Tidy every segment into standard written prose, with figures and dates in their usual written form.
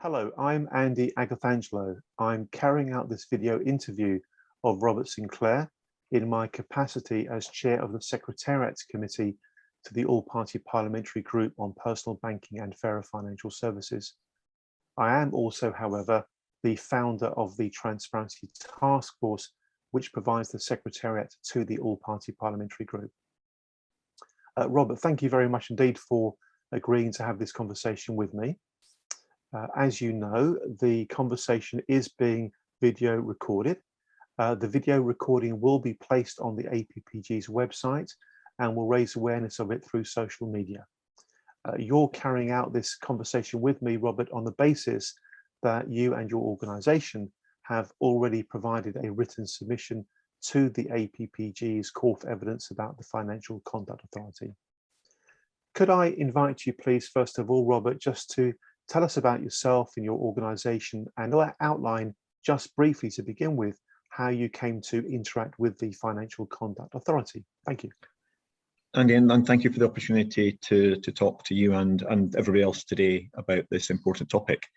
Hello, I'm Andy Agathangelo. I'm carrying out this video interview of Robert Sinclair in my capacity as chair of the Secretariat Committee to the All-Party Parliamentary Group on Personal Banking and Fairer Financial Services. I am also, however, the founder of the Transparency Task Force, which provides the Secretariat to the All-Party Parliamentary Group. Robert, thank you very much indeed for agreeing to have this conversation with me. As you know, the conversation is being video recorded. The video recording will be placed on the APPG's website and will raise awareness of it through social media. You're carrying out this conversation with me, Robert, on the basis that you and your organisation have already provided a written submission to the APPG's Call for Evidence about the Financial Conduct Authority. Could I invite you, please, first of all, Robert, just to tell us about yourself and your organisation and outline just briefly to begin with how you came to interact with the Financial Conduct Authority. Thank you. Andy, and thank you for the opportunity to talk to you and everybody else today about this important topic.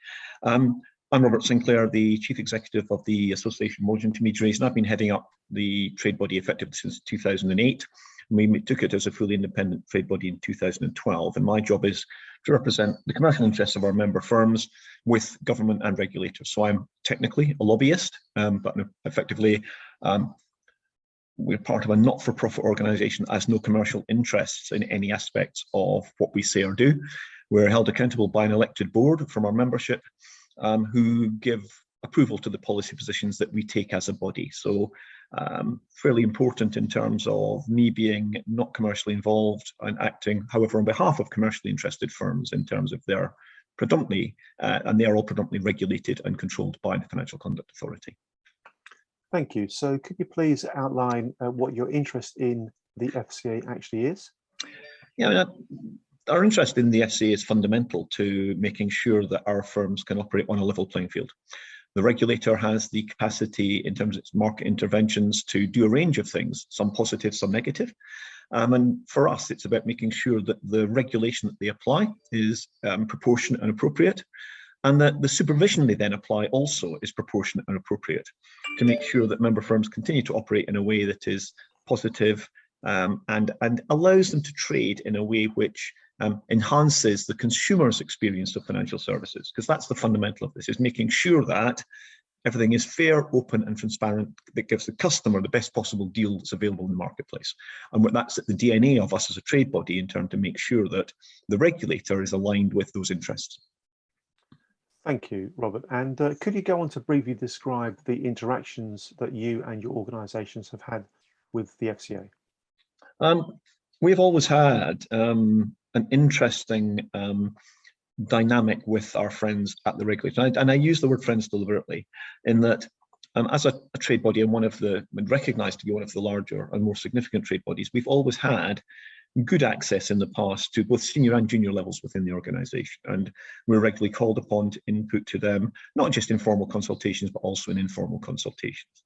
I'm Robert Sinclair, the Chief Executive of the Association of Mortgage Intermediaries, and I've been heading up the trade body effectively since 2008. We took it as a fully independent trade body in 2012, and my job is to represent the commercial interests of our member firms with government and regulators. So I'm technically a lobbyist, but effectively we're part of a not-for-profit organisation that has no commercial interests in any aspects of what we say or do. We're held accountable by an elected board from our membership who give approval to the policy positions that we take as a body. So fairly important in terms of me being not commercially involved and acting, however, on behalf of commercially interested firms in terms of their predominantly, and they are all predominantly regulated and controlled by the Financial Conduct Authority. Thank you. So could you please outline what your interest in the FCA actually is? Yeah, our interest in the FCA is fundamental to making sure that our firms can operate on a level playing field. The regulator has the capacity in terms of its market interventions to do a range of things, some positive, some negative. And for us, it's about making sure that the regulation that they apply is proportionate and appropriate, and that the supervision they then apply also is proportionate and appropriate to make sure that member firms continue to operate in a way that is positive and allows them to trade in a way which enhances the consumer's experience of financial services, because that's the fundamental of this, is making sure that everything is fair, open and transparent, that gives the customer the best possible deal that's available in the marketplace. And that's at the DNA of us as a trade body in terms to make sure that the regulator is aligned with those interests. Thank you, Robert. And could you go on to briefly describe the interactions that you and your organisations have had with the FCA? We've always had an interesting dynamic with our friends at the regulator. And I use the word friends deliberately in that as a trade body and recognised to be one of the larger and more significant trade bodies, we've always had good access in the past to both senior and junior levels within the organisation. And we're regularly called upon to input to them, not just in formal consultations, but also in informal consultations.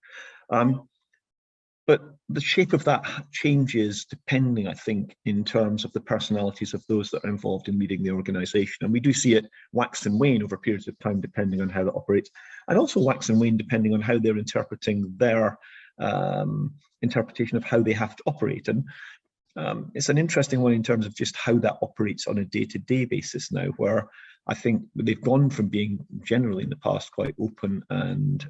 But the shape of that changes depending, I think, in terms of the personalities of those that are involved in leading the organisation. And we do see it wax and wane over periods of time, depending on how that operates, and also wax and wane depending on how they're interpreting their interpretation of how they have to operate. And it's an interesting one in terms of just how that operates on a day-to-day basis now, where I think they've gone from being generally in the past quite open and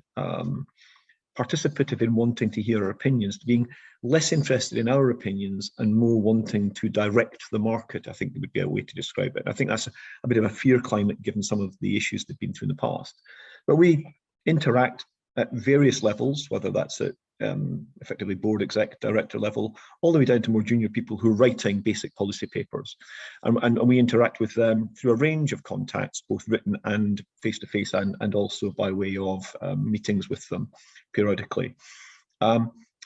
participative in wanting to hear our opinions, to being less interested in our opinions and more wanting to direct the market, I think would be a way to describe it. I think that's a bit of a fear climate given some of the issues they've been through in the past. But we interact at various levels, whether that's at effectively board exec director level, all the way down to more junior people who are writing basic policy papers. And we interact with them through a range of contacts, both written and face-to-face, and also by way of meetings with them periodically.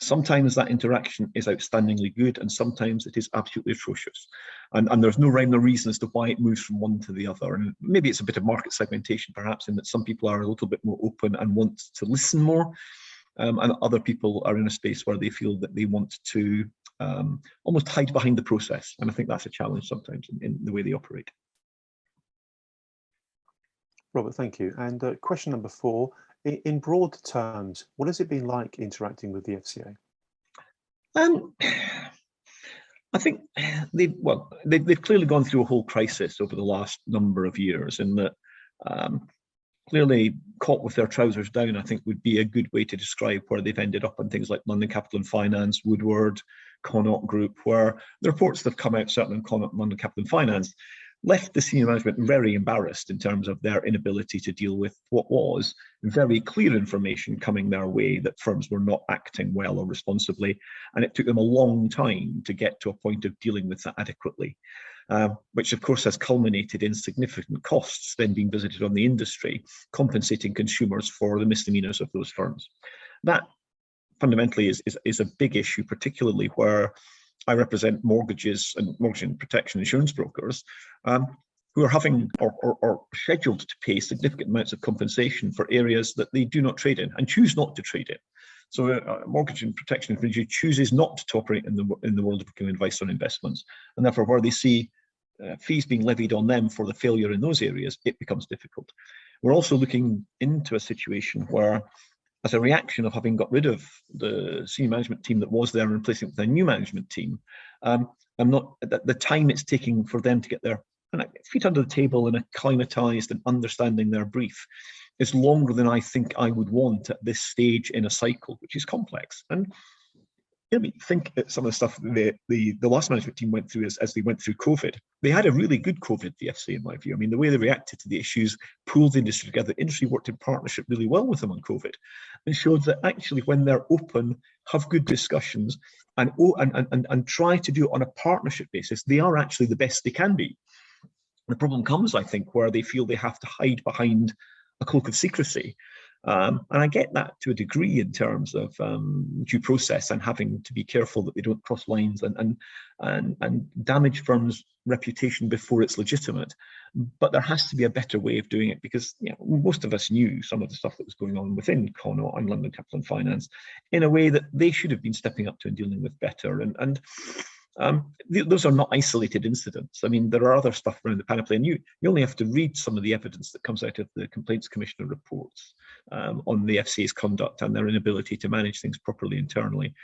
Sometimes that interaction is outstandingly good, and sometimes it is absolutely atrocious. And there's no rhyme or reason as to why it moves from one to the other. And maybe it's a bit of market segmentation, perhaps, in that some people are a little bit more open and want to listen more. And other people are in a space where they feel that they want to almost hide behind the process. And I think that's a challenge sometimes in the way they operate. Robert, thank you. And question number 4, in broad terms, what has it been like interacting with the FCA? I think they've clearly gone through a whole crisis over the last number of years, in that clearly caught with their trousers down, I think, would be a good way to describe where they've ended up on things like London Capital and Finance, Woodward, Connaught Group, where the reports that have come out, certainly in Connaught and London Capital and Finance, left the senior management very embarrassed in terms of their inability to deal with what was very clear information coming their way that firms were not acting well or responsibly. And it took them a long time to get to a point of dealing with that adequately, which of course has culminated in significant costs then being visited on the industry, compensating consumers for the misdemeanors of those firms. That fundamentally is a big issue, particularly where I represent mortgages and mortgage protection insurance brokers who are having or scheduled to pay significant amounts of compensation for areas that they do not trade in and choose not to trade in. So a mortgage and protection intermediary chooses not to operate in the world of giving advice on investments, and therefore where they see fees being levied on them for the failure in those areas, it becomes difficult. We're also looking into a situation where, as a reaction of having got rid of the senior management team that was there and replacing it with a new management team, the time it's taking for them to get their feet under the table and acclimatized and understanding their brief is longer than I think I would want at this stage in a cycle, which is complex. And think at some of the stuff the last management team went through as they went through COVID. They had a really good COVID, the FCA, in my view. I mean, the way they reacted to the issues, pulled the industry together. The industry worked in partnership really well with them on COVID, and showed that actually when they're open, have good discussions, and try to do it on a partnership basis, they are actually the best they can be. The problem comes, I think, where they feel they have to hide behind a cloak of secrecy. And I get that to a degree in terms of due process and having to be careful that they don't cross lines and damage firms' reputation before it's legitimate. But there has to be a better way of doing it, because most of us knew some of the stuff that was going on within Connaught and London Capital and Finance in a way that they should have been stepping up to and dealing with better. Those are not isolated incidents. I mean, there are other stuff around the panoply, and you only have to read some of the evidence that comes out of the Complaints Commissioner reports on the FCA's conduct and their inability to manage things properly internally.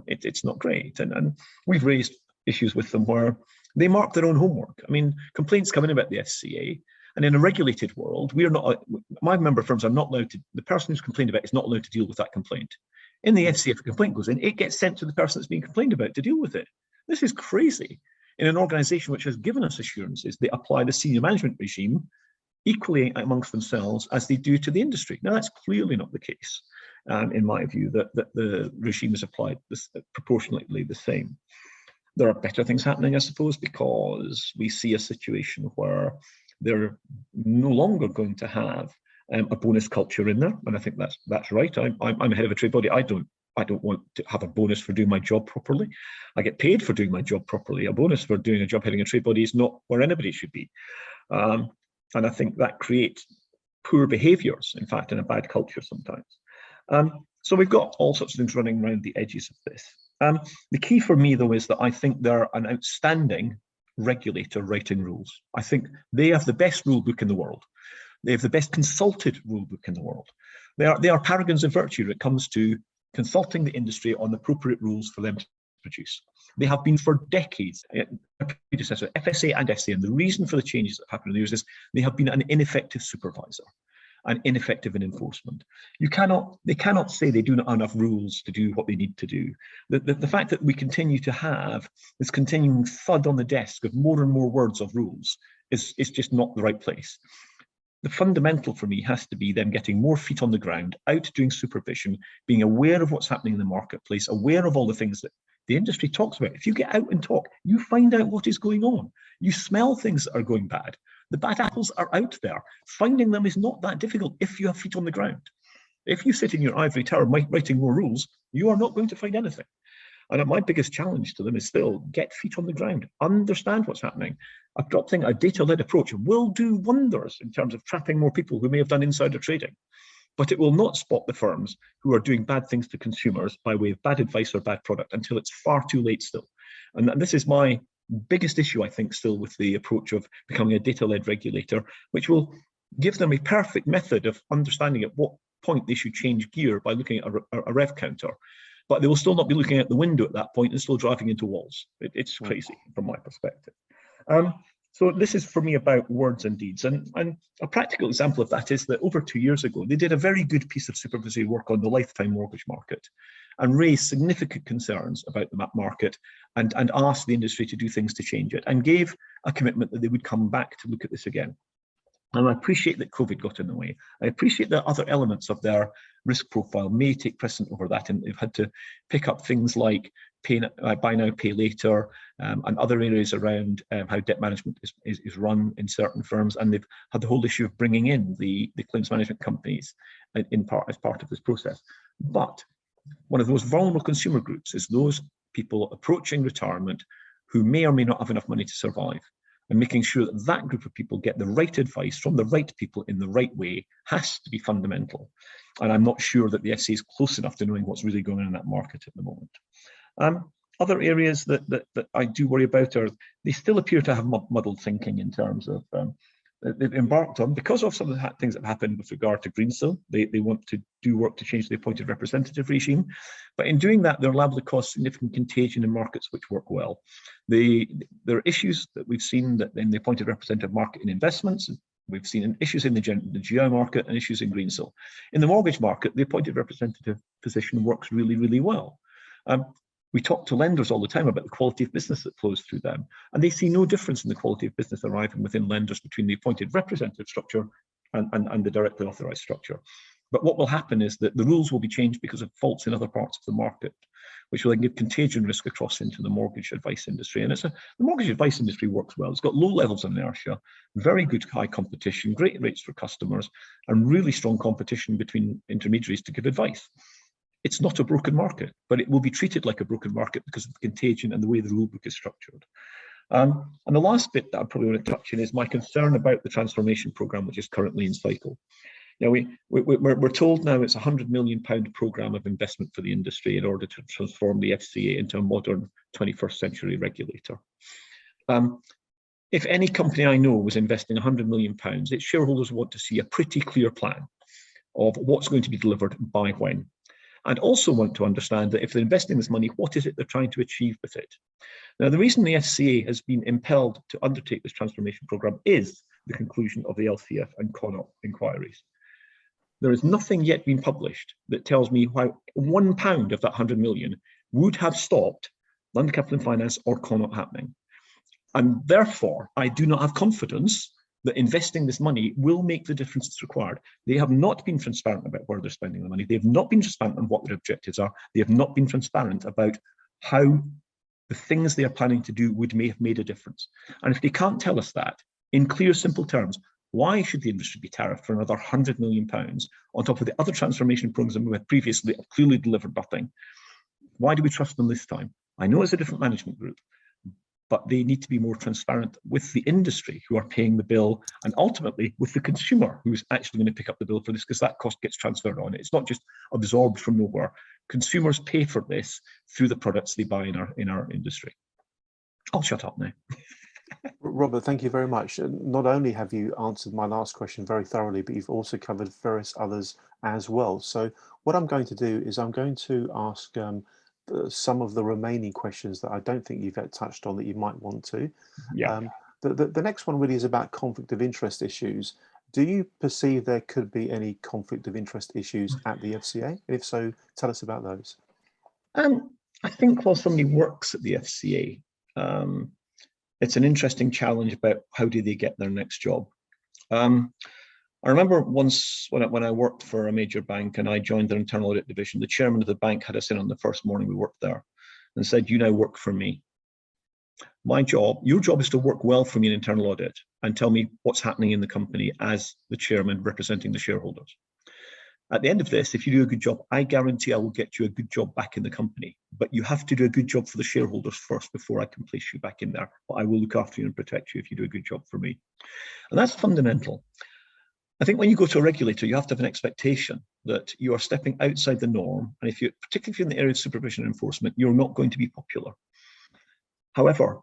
It's not great, and we've raised issues with them where they mark their own homework. I mean, complaints come in about the FCA, and in a regulated world, my member firms are not allowed to. The person who's complained about is not allowed to deal with that complaint. In the FCA, if a complaint goes in, it gets sent to the person that's being complained about to deal with it. This is crazy. In an organisation which has given us assurances, they apply the senior management regime equally amongst themselves as they do to the industry. Now, that's clearly not the case, in my view, that the regime is applied proportionately the same. There are better things happening, I suppose, because we see a situation where they're no longer going to have a bonus culture in there, and I think that's right. I'm head of a trade body. I don't want to have a bonus for doing my job properly. I get paid for doing my job properly. A bonus for doing a job heading a trade body is not where anybody should be. And I think that creates poor behaviours, in fact, and a bad culture sometimes. So we've got all sorts of things running around the edges of this. The key for me, though, is that I think they're an outstanding regulator writing rules. I think they have the best rule book in the world. They have the best consulted rule book in the world. They are paragons of virtue when it comes to consulting the industry on the appropriate rules for them to produce. They have been for decades, predecessor, FSA and FCA, and the reason for the changes that happened in the years is they have been an ineffective supervisor and ineffective in enforcement. They cannot say they do not have enough rules to do what they need to do. The fact that we continue to have this continuing thud on the desk of more and more words of rules is just not the right place. The fundamental for me has to be them getting more feet on the ground, out doing supervision, being aware of what's happening in the marketplace, aware of all the things that the industry talks about. If you get out and talk, you find out what is going on. You smell things that are going bad. The bad apples are out there. Finding them is not that difficult if you have feet on the ground. If you sit in your ivory tower writing more rules, you are not going to find anything. And my biggest challenge to them is still get feet on the ground, understand what's happening. Adopting a data-led approach will do wonders in terms of trapping more people who may have done insider trading, but it will not spot the firms who are doing bad things to consumers by way of bad advice or bad product until it's far too late still. And this is my biggest issue, I think, still with the approach of becoming a data-led regulator, which will give them a perfect method of understanding at what point they should change gear by looking at a rev counter, but they will still not be looking out the window at that point and still driving into walls. It's crazy from my perspective. So this is for me about words and deeds. And a practical example of that is that over 2 years ago, they did a very good piece of supervisory work on the lifetime mortgage market and raised significant concerns about the market and asked the industry to do things to change it and gave a commitment that they would come back to look at this again. And I appreciate that COVID got in the way. I appreciate that other elements of their risk profile may take precedent over that, and they've had to pick up things like buy now, pay later, and other areas around how debt management is run in certain firms. And they've had the whole issue of bringing in the claims management companies as part of this process. But one of the most vulnerable consumer groups is those people approaching retirement who may or may not have enough money to survive. And making sure that that group of people get the right advice from the right people in the right way has to be fundamental. And I'm not sure that the FCA is close enough to knowing what's really going on in that market at the moment. Other areas that I do worry about are they still appear to have muddled thinking in terms of they've embarked on, because of some of the things that have happened with regard to Greensill. They want to do work to change the appointed representative regime, but in doing that, they're liable to cause significant contagion in markets which work well. There are issues that we've seen that in the appointed representative market in investments. We've seen issues in the GI market and issues in Greensill. In the mortgage market, the appointed representative position works really, really well. We talk to lenders all the time about the quality of business that flows through them, and they see no difference in the quality of business arriving within lenders between the appointed representative structure and the directly authorised structure. But what will happen is that the rules will be changed because of faults in other parts of the market, which will then give contagion risk across into the mortgage advice industry. And the mortgage advice industry works well. It's got low levels of inertia, very good high competition, great rates for customers, and really strong competition between intermediaries to give advice. It's not a broken market, but it will be treated like a broken market because of the contagion and the way the rule book is structured. And the last bit that I probably want to touch on is my concern about the transformation programme, which is currently in cycle. Now, we're told now it's a £100 million programme of investment for the industry in order to transform the FCA into a modern 21st century regulator. If any company I know was investing £100 million, its shareholders want to see a pretty clear plan of what's going to be delivered by when. And also want to understand that if they're investing this money, what is it they're trying to achieve with it? Now, the reason the FCA has been impelled to undertake this transformation programme is the conclusion of the LCF and CONOP inquiries. There has nothing yet been published that tells me how £1 of that 100 million would have stopped London Capital and Finance or CONOP happening. And therefore, I do not have confidence that investing this money will make the difference that's required. They have not been transparent about where they're spending the money. They have not been transparent on what their objectives are. They have not been transparent about how the things they are planning to do may have made a difference. And if they can't tell us that in clear, simple terms, why should the industry be tariffed for another £100 million on top of the other transformation programs we had previously have clearly delivered nothing? Why do we trust them this time? I know it's a different management group, but they need to be more transparent with the industry who are paying the bill, and ultimately with the consumer who's actually going to pick up the bill for this, because that cost gets transferred on. It's not just absorbed from nowhere. Consumers pay for this through the products they buy in our industry. I'll shut up now. Robert, thank you very much. Not only have you answered my last question very thoroughly, but you've also covered various others as well. So what I'm going to do is I'm going to ask some of the remaining questions that I don't think you've yet touched on that you might want to. Yeah. The next one really is about conflict of interest issues. Do you perceive there could be any conflict of interest issues at the FCA? If so, tell us about those. I think while somebody works at the FCA, it's an interesting challenge about how do they get their next job. I remember once when I worked for a major bank and I joined their internal audit division, the chairman of the bank had us in on the first morning we worked there and said, "You now work for me. Your job is to work well for me in internal audit and tell me what's happening in the company as the chairman representing the shareholders. At the end of this, if you do a good job, I guarantee I will get you a good job back in the company. But you have to do a good job for the shareholders first before I can place you back in there. But I will look after you and protect you if you do a good job for me." And that's fundamental. I think when you go to a regulator, you have to have an expectation that you are stepping outside the norm. And particularly if you're in the area of supervision and enforcement, you're not going to be popular. However,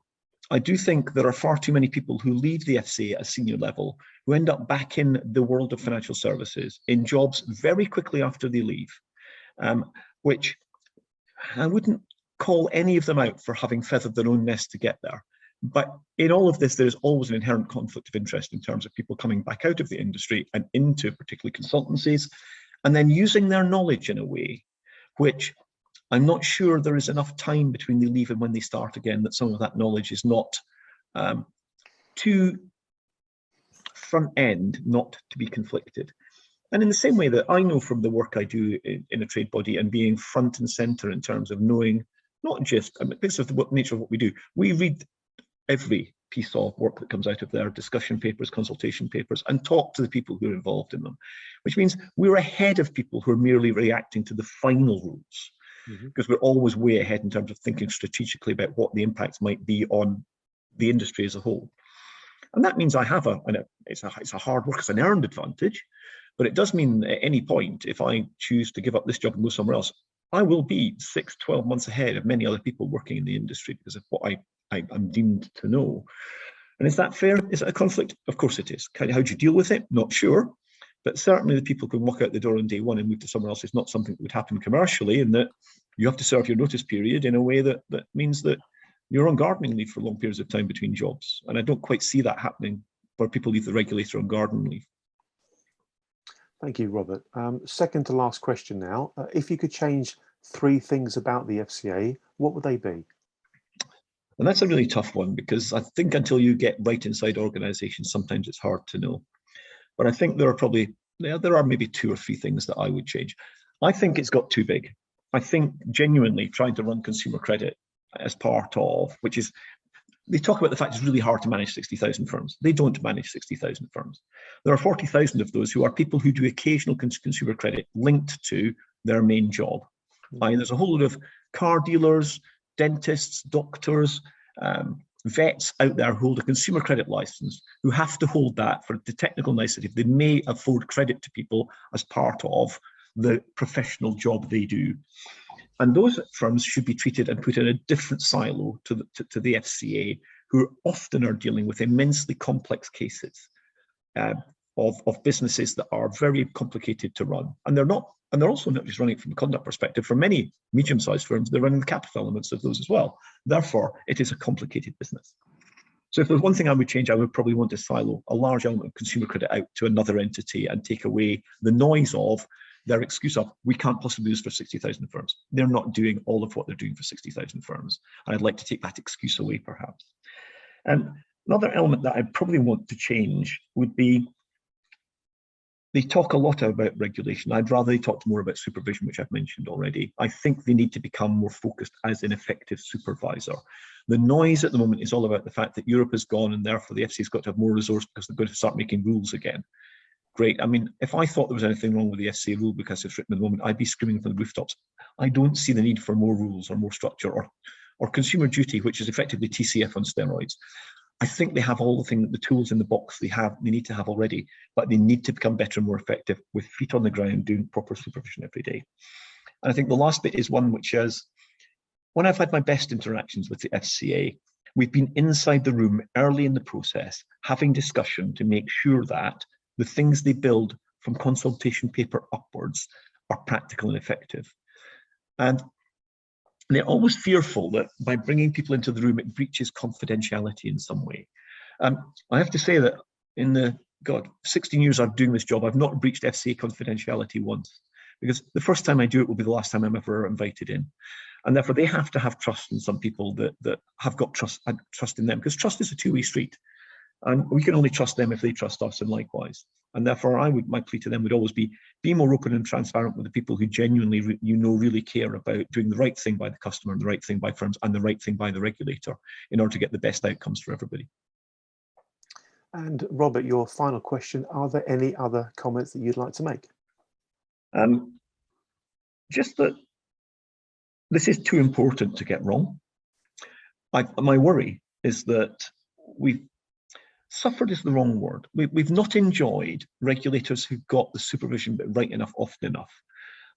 I do think there are far too many people who leave the FCA at a senior level who end up back in the world of financial services in jobs very quickly after they leave, which I wouldn't call any of them out for having feathered their own nest to get there. But in all of this, there is always an inherent conflict of interest in terms of people coming back out of the industry and into particularly consultancies, and then using their knowledge in a way which I'm not sure there is enough time between they leave and when they start again that some of that knowledge is not too front end, not to be conflicted. And in the same way that I know from the work I do in a trade body and being front and center in terms of knowing, not just, I mean, this is the nature of what we do. We read every piece of work that comes out of there, discussion papers, consultation papers, and talk to the people who are involved in them, which means we're ahead of people who are merely reacting to the final rules. Because we're always way ahead in terms of thinking strategically about what the impacts might be on the industry as a whole. And that means I have it's a hard work, it's an earned advantage, but it does mean at any point, if I choose to give up this job and go somewhere else, I will be 6-12 months ahead of many other people working in the industry because of what I'm deemed to know. And is that fair? Is it a conflict? Of course it is. How do you deal with it? Not sure. But certainly the people can walk out the door on day one and move to somewhere else is not something that would happen commercially, and that you have to serve your notice period in a way that means that you're on gardening leave for long periods of time between jobs. And I don't quite see that happening where people leave the regulator on gardening leave. Thank you, Robert. Second to last question now. If you could change 3 things about the FCA, what would they be? And that's a really tough one, because I think until you get right inside organizations, sometimes it's hard to know. But I think there are maybe 2 or 3 things that I would change. I think it's got too big. I think genuinely trying to run consumer credit as part of, which is, they talk about the fact it's really hard to manage 60,000 firms. They don't manage 60,000 firms. There are 40,000 of those who are people who do occasional consumer credit linked to their main job. There's a whole lot of car dealers, dentists, doctors, vets out there who hold a consumer credit license, who have to hold that for the technical nicety. They may afford credit to people as part of the professional job they do. And those firms should be treated and put in a different silo to the FCA, who often are dealing with immensely complex cases of businesses that are very complicated to run. And they're also not just running it from a conduct perspective. For many medium-sized firms, they're running the capital elements of those as well. Therefore, it is a complicated business. So if there's one thing I would change, I would probably want to silo a large element of consumer credit out to another entity and take away the noise of their excuse of, we can't possibly do this for 60,000 firms. They're not doing all of what they're doing for 60,000 firms. And I'd like to take that excuse away, perhaps. And another element that I probably want to change would be, they talk a lot about regulation. I'd rather they talked more about supervision, which I've mentioned already. I think they need to become more focused as an effective supervisor. The noise at the moment is all about the fact that Europe is gone and therefore the FCA's got to have more resource because they're going to start making rules again. Great. I mean, if I thought there was anything wrong with the FCA rule because it's written at the moment, I'd be screaming from the rooftops. I don't see the need for more rules or more structure or consumer duty, which is effectively TCF on steroids. I think they have all the tools in the box they need to have already, but they need to become better and more effective with feet on the ground, doing proper supervision every day. And I think the last bit is one which is, when I've had my best interactions with the FCA, we've been inside the room early in the process, having discussion to make sure that the things they build from consultation paper upwards are practical and effective. And they're always fearful that by bringing people into the room, it breaches confidentiality in some way. I have to say that in the 16 years I've doing this job, I've not breached FCA confidentiality once, because the first time I do it will be the last time I'm ever invited in. And therefore they have to have trust in some people that have got trust in them, because trust is a two-way street. And we can only trust them if they trust us, and likewise. And therefore, my plea to them would always be more open and transparent with the people who genuinely, really care about doing the right thing by the customer, and the right thing by firms, and the right thing by the regulator, in order to get the best outcomes for everybody. And Robert, your final question: are there any other comments that you'd like to make? Just that this is too important to get wrong. My worry is that suffered is the wrong word. We've not enjoyed regulators who got the supervision bit right enough often enough.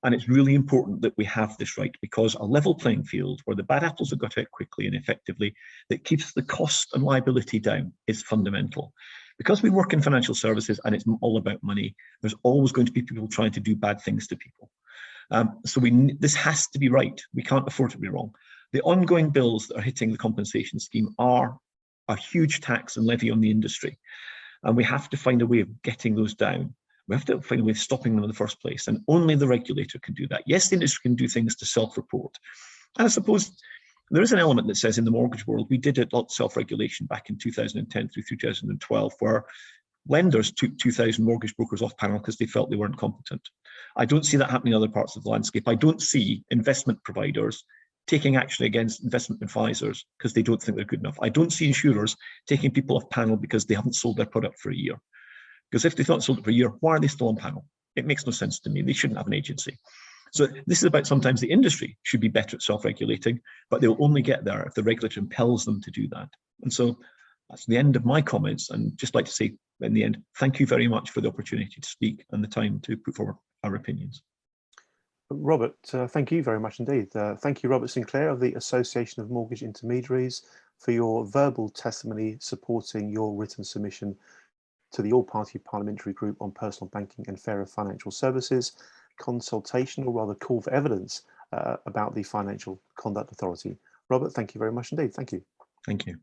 And it's really important that we have this right, because a level playing field where the bad apples are got out quickly and effectively, that keeps the cost and liability down, is fundamental. Because we work in financial services and it's all about money, there's always going to be people trying to do bad things to people. This has to be right. We can't afford to be wrong. The ongoing bills that are hitting the compensation scheme are a huge tax and levy on the industry. And we have to find a way of getting those down. We have to find a way of stopping them in the first place. And only the regulator can do that. Yes, the industry can do things to self-report. And I suppose there is an element that says in the mortgage world, we did a lot of self-regulation back in 2010 through 2012, where lenders took 2,000 mortgage brokers off panel because they felt they weren't competent. I don't see that happening in other parts of the landscape. I don't see investment providers taking action against investment advisors because they don't think they're good enough. I don't see insurers taking people off panel because they haven't sold their product for a year. Because if they've not sold it for a year, why are they still on panel? It makes no sense to me. They shouldn't have an agency. So this is about sometimes the industry should be better at self-regulating, but they'll only get there if the regulator impels them to do that. And so that's the end of my comments. And just like to say in the end, thank you very much for the opportunity to speak and the time to put forward our opinions. Robert, thank you very much indeed. Thank you, Robert Sinclair of the Association of Mortgage Intermediaries, for your verbal testimony supporting your written submission to the All-Party Parliamentary Group on Personal Banking and Fairer Financial Services consultation, or rather call for evidence about the Financial Conduct Authority. Robert, thank you very much indeed. Thank you. Thank you.